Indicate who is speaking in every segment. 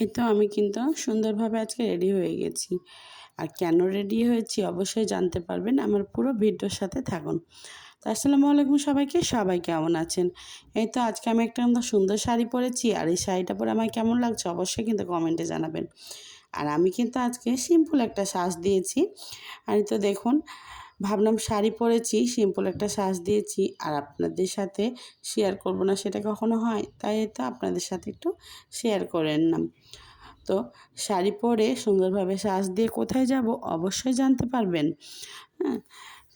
Speaker 1: এই তো আমি কিন্তু সুন্দরভাবে আজকে রেডি হয়ে গেছি। আর কেন রেডি হয়েছি অবশ্যই জানতে পারবেন, আমার পুরো ভিডিওর সাথে থাকুন। তো আসসালামু আলাইকুম সবাইকে, সবাই কেমন আছেন? এই তো আজকে আমি একটা সুন্দর শাড়ি পরেছি, আর এই শাড়িটা পরে আমার কেমন লাগছে অবশ্যই কিন্তু কমেন্টে জানাবেন। আর আমি কিন্তু আজকে সিম্পল একটা সাজ দিয়েছি। আর এই তো দেখুন, ভাবলাম শাড়ি পরেছি, সিম্পল একটা সাজ দিয়েছি আর আপনাদের সাথে শেয়ার করব না সেটা কখনো হয়, তাই তো আপনাদের সাথে একটু শেয়ার করে নিলাম। তো শাড়ি পরে সুন্দরভাবে সাজ দিয়ে কোথায় যাব অবশ্যই জানতে পারবেন। হ্যাঁ,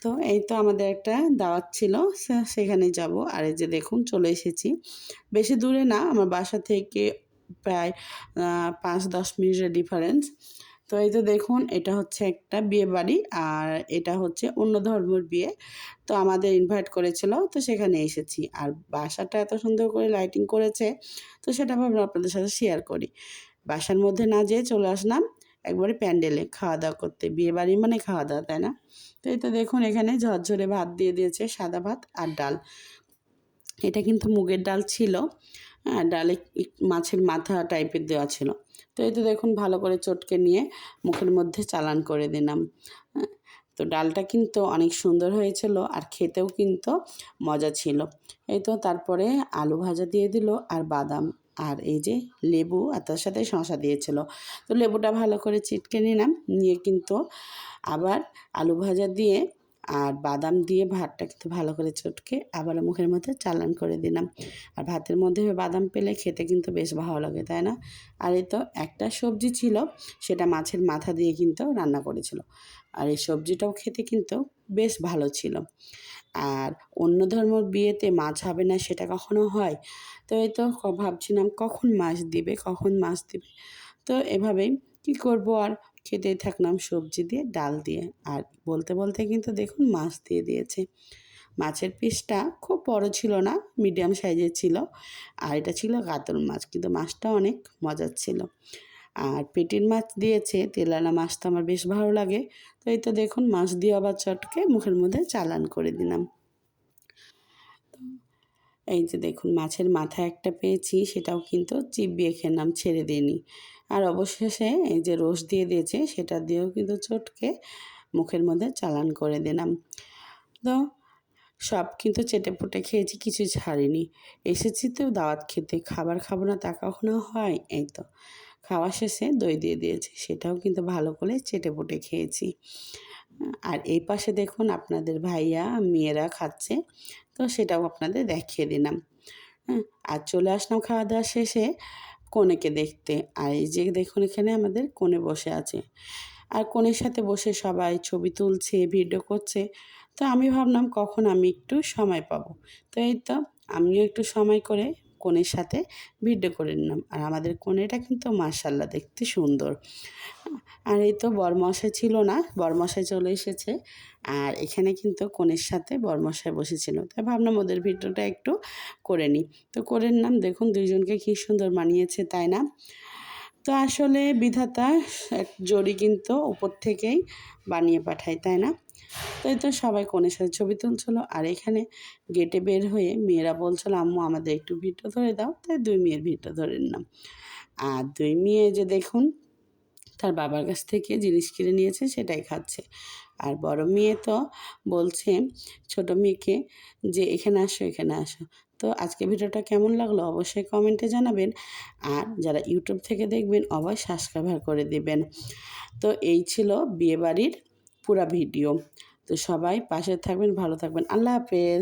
Speaker 1: তো এই তো আমাদের একটা দাওয়াত ছিল, সেখানে যাব। আর এই যে দেখুন চলে এসেছি। বেশি দূরে না, আমার বাসা থেকে প্রায় 5-10 মিনিটের ডিফারেন্স। তো এই তো দেখুন, এটা হচ্ছে একটা বিয়ে বাড়ি, আর এটা হচ্ছে অন্য ধর্মের বিয়ে। তো আমাদের ইনভাইট করেছিল, তো সেখানে এসেছি। আর বাসাটা এত সুন্দর করে লাইটিং করেছে, তো সেটা ভাবলাম আপনাদের সাথে শেয়ার করি। বাসার মধ্যে না যেয়ে চলে আসলাম একবারে প্যান্ডেলে খাওয়া দাওয়া করতে। বিয়ে বাড়ি মানে খাওয়া দাওয়া, তাই না? তো এই তো দেখুন, এখানে ঝরঝরে ভাত দিয়ে দিয়েছে, সাদা ভাত আর ডাল। এটা কিন্তু মুগের ডাল ছিল। হ্যাঁ, ডালে মাছের মাথা টাইপের দেওয়া ছিল। তো এই তো দেখুন, ভালো করে চটকে নিয়ে মুখের মধ্যে চালান করে দিলাম। হ্যাঁ, তো ডালটা কিন্তু অনেক সুন্দর হয়েছিল আর খেতেও কিন্তু মজা ছিল। এই তো তারপরে আলু ভাজা দিয়ে দিল আর বাদাম, আর এই যে লেবু, আর তার সাথে শসা দিয়েছিল। তো লেবুটা ভালো করে চিটকে নিলাম, নিয়ে কিন্তু আবার আলু ভাজা দিয়ে আর বাদাম দিয়ে ভাতটা কিন্তু ভালো করে চটকে আবার মুখের মধ্যে চালান করে দিলাম। আর ভাতের মধ্যে বাদাম পেলে খেতে কিন্তু বেশ ভালো লাগে, তাই না? আর এই তো একটা সবজি ছিল, সেটা মাছের মাথা দিয়ে কিন্তু রান্না করেছিল। আর এই সবজিটাও খেতে কিন্তু বেশ ভালো ছিল। আর অন্য ধর্মের বিয়েতে মাছ হবে না সেটা কখনো হয়? তো এই তো ভাবছিলাম কখন মাছ দিবে, কখন মাছ দিবে। তো এভাবেই কী করব, আর খেতেই থাকলাম সবজি দিয়ে, ডাল দিয়ে। আর বলতে বলতে কিন্তু দেখুন মাছ দিয়ে দিয়েছে। মাছের পিসটা খুব বড় ছিল না, মিডিয়াম সাইজের ছিল। আর এটা ছিল কাতল মাছ, কিন্তু মাছটা অনেক মজার ছিল। আর পেটির মাছ দিয়েছে, তেলানা মাছ তো আমার বেশ ভালো লাগে। তো এই তো দেখুন, মাছ দিয়ে আবার চটকে মুখের মধ্যে চালান করে দিলাম। এই যে দেখুন, মাছের মাথা একটা পেয়েছি, সেটাও কিন্তু চিবিয়ে খেলাম, ছেড়ে দিইনি। আর অবশেষে এই যে রোস দিয়ে দিয়েছে, সেটা দিয়েও কিন্তু চটকে মুখের মধ্যে চালান করে দিলাম। তো সব কিন্তু চেটেপুটে খেয়েছি, কিছু ছাড়িনি। এসেছি তো দাওয়াত খেতে, খাবার খাবো না তা কখনো হয়? এই তো খাওয়া শেষে দই দিয়ে দিয়েছে, সেটাও কিন্তু ভালো করে চেটেপুটে খেয়েছি। আর এই পাশে দেখুন আপনাদের ভাইয়া মেয়েরা খাচ্ছে, তো সেটাও আপনাদের দেখিয়ে দিলাম। হ্যাঁ, আর চলে আসলাম খাওয়া দাওয়া শেষে কনেকে দেখতে। আর এই যে দেখুন, এখানে আমাদের কনে বসে আছে, আর কনের সাথে বসে সবাই ছবি তুলছে, ভিডিও করছে। তো আমি ভাবলাম কখন আমি একটু সময় পাবো। তো এই তো আমিও একটু সময় করে কনের সাথে ভিডিও করে নিলাম। আর আমাদের কনেটা কিন্তু মাশাআল্লাহ দেখতে সুন্দর। আর এই তো বরমশাই ছিল না, বরমশাই চলে এসেছে। আর এখানে কিন্তু কনের সাথে বরমশাই বসেছিল, তাই ভাবলাম ওদের ভিডিওটা একটু করে নিই। তো করে নিলাম, দেখুন দুইজনকে কী সুন্দর মানিয়েছে, তাই না? তো আসলে বিধাতা এক জড়ি কিন্তু উপর থেকেই বানিয়ে পাঠায়, তাই না? তো এই তো সবাই কনের সাথে ছবি তুলছিল। আর এখানে গেটে বের হয়ে মেয়েরা বলছিল, আম্মু আমাদের একটু ভিডিও ধরে দাও, তাই দুই মেয়ের ভিডিও ধরে নিলাম। আর দুই মেয়ে যে দেখুন, তার বাবার কাছ থেকে জিনিস কিনে নিয়েছে, সেটাই খাচ্ছে। আর বড় মেয়ে তো বলছে ছোট মেয়েকে যে এখানে আসো, এখানে আসো। তো আজকে ভিডিওটা কেমন লাগলো অবশ্যই কমেন্টে জানাবেন। আর যারা ইউটিউব থেকে দেখবেন অবশ্যই সাবস্ক্রাইব করে দেবেন। তো এই ছিল বিয়েবাড়ির পুরা ভিডিও। তো সবাই পাশে থাকবেন, ভালো থাকবেন। আল্লাহ হাফেজ।